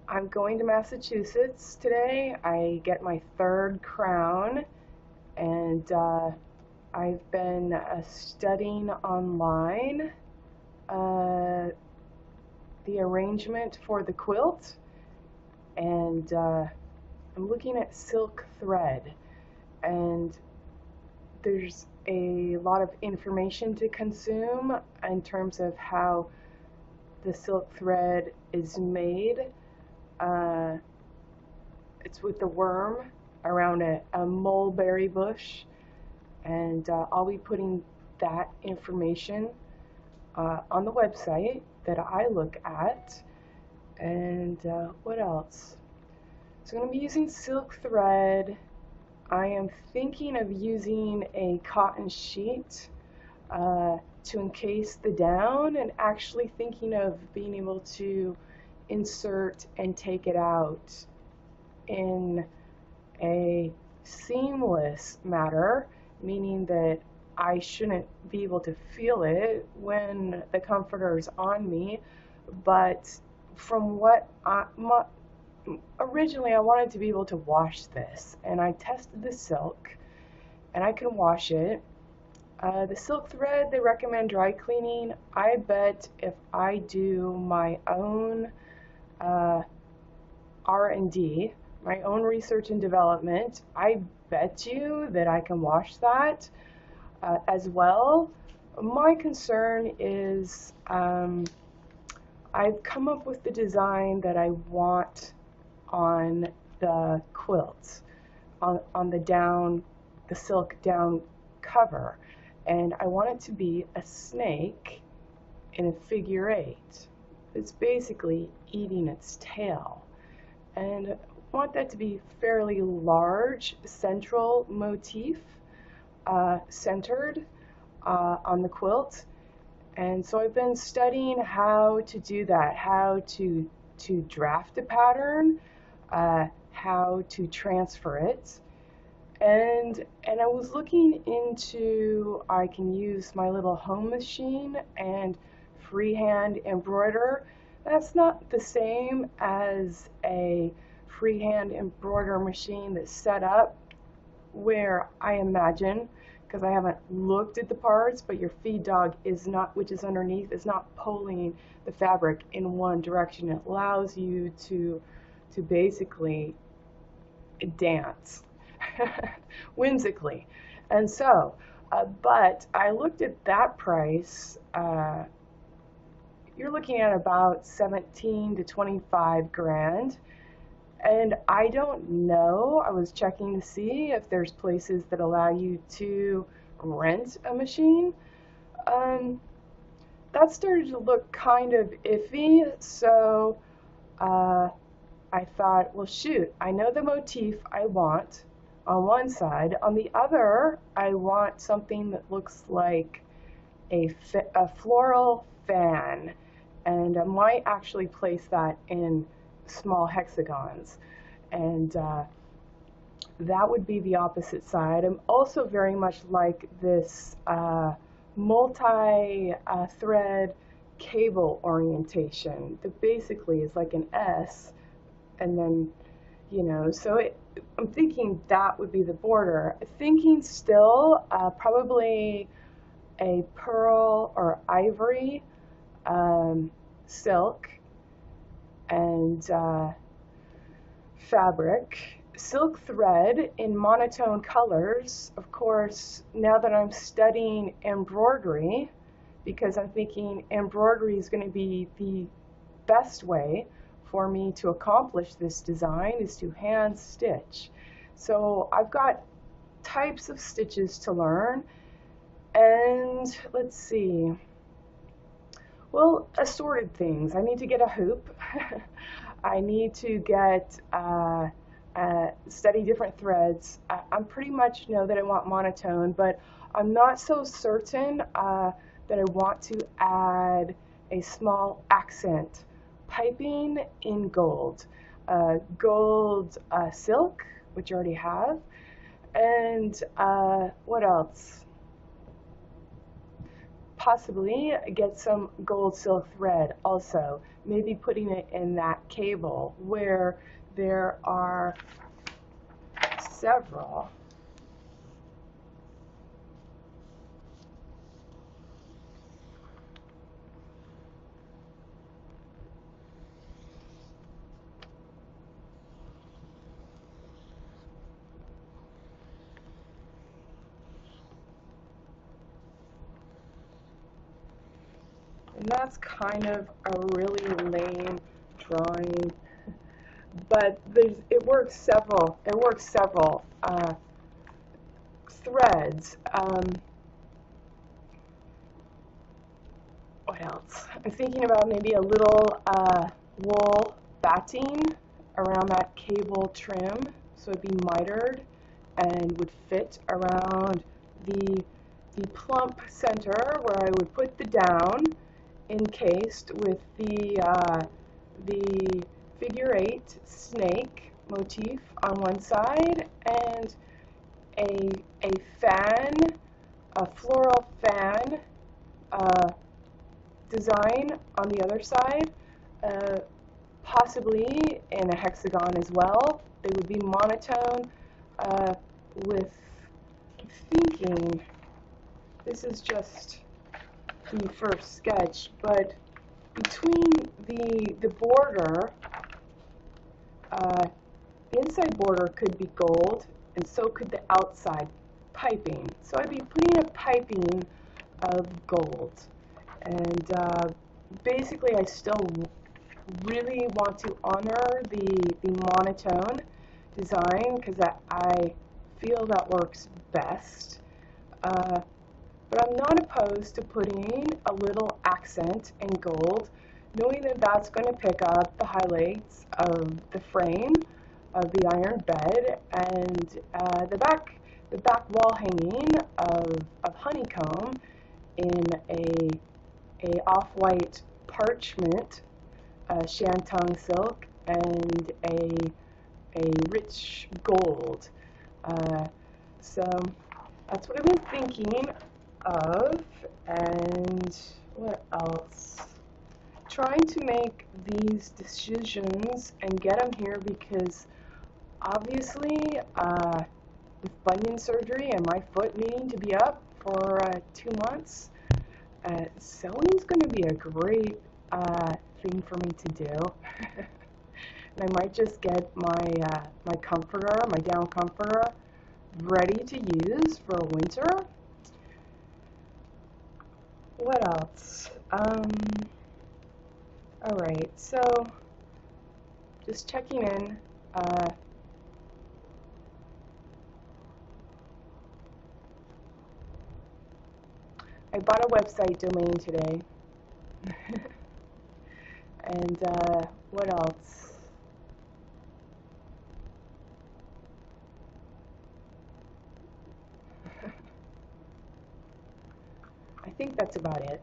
I'm going to Massachusetts today. I get my third crown, and I've been studying online uh, the arrangement for the quilt, and I'm looking at silk thread, and there's a lot of information to consume in terms of how the silk thread is made. Uh, it's with the worm around a mulberry bush, and I'll be putting that information on the website that I look at. And what else? So I'm going to be using silk thread. I am thinking of using a cotton sheet to encase the down, and actually thinking of being able to insert and take it out in a seamless matter, meaning that I shouldn't be able to feel it when the comforter is on me. But from what originally I wanted to be able to wash this, and I tested the silk, and I can wash it. The silk thread, they recommend dry cleaning. I bet if I do my own R&D, my own research and development, I bet you that I can wash that as well. My concern is I've come up with the design that I want on the quilt, on the silk down cover, and I want it to be a snake in a figure eight. It's basically eating its tail, and I want that to be fairly large central motif, centered on the quilt. And so I've been studying how to do that, how to draft a pattern, how to transfer it. And I was looking into, I can use my little home machine and freehand embroider. That's not the same as a freehand embroider machine that's set up where I imagine, because I haven't looked at the parts, but your feed dog is not, which is underneath, is not pulling the fabric in one direction. It allows you to basically dance whimsically. And so, but I looked at that price. You're looking at about 17 to 25 grand. And I don't know, I was checking to see if there's places that allow you to rent a machine. That started to look kind of iffy, so I thought, well, shoot, I know the motif I want on one side. On the other, I want something that looks like a floral fan, and I might actually place that in small hexagons, and that would be the opposite side. I'm also very much like this multi-thread cable orientation that basically is like an S, and then, so I'm thinking that would be the border. Thinking still probably a pearl or ivory silk and fabric. Silk thread in monotone colors. Of course, now that I'm studying embroidery, because I'm thinking embroidery is going to be the best way for me to accomplish this design, is to hand stitch. So I've got types of stitches to learn, and let's see. Well, assorted things. I need to get a hoop. I need to get study different threads. I pretty much know that I want monotone, but I'm not so certain that I want to add a small accent piping in gold. Gold silk, which I already have, and what else? possibly get some gold silk thread also, maybe putting it in that cable where there are several. And that's kind of a really lame drawing, but it works several threads. What else? I'm thinking about maybe a little wool batting around that cable trim, so it'd be mitered and would fit around the plump center where I would put the down, encased with the figure 8 snake motif on one side and a fan, a floral fan design on the other side, possibly in a hexagon as well. They would be monotone with, I'm thinking, this is just the first sketch, but between the border, the inside border could be gold, and so could the outside piping. So I'd be putting a piping of gold. And basically I still really want to honor the monotone design because I feel that works best. But I'm not opposed to putting a little accent in gold, knowing that that's going to pick up the highlights of the frame of the iron bed and the back wall hanging of honeycomb in a off-white parchment, shantung silk, and a rich gold. So that's what I've been thinking of. And what else? Trying to make these decisions and get them here because obviously with bunion surgery and my foot needing to be up for 2 months, sewing is going to be a great thing for me to do. And I might just get my my comforter, my down comforter, ready to use for winter. What else? Alright, so just checking in. I bought a website domain today. And what else? I think that's about it.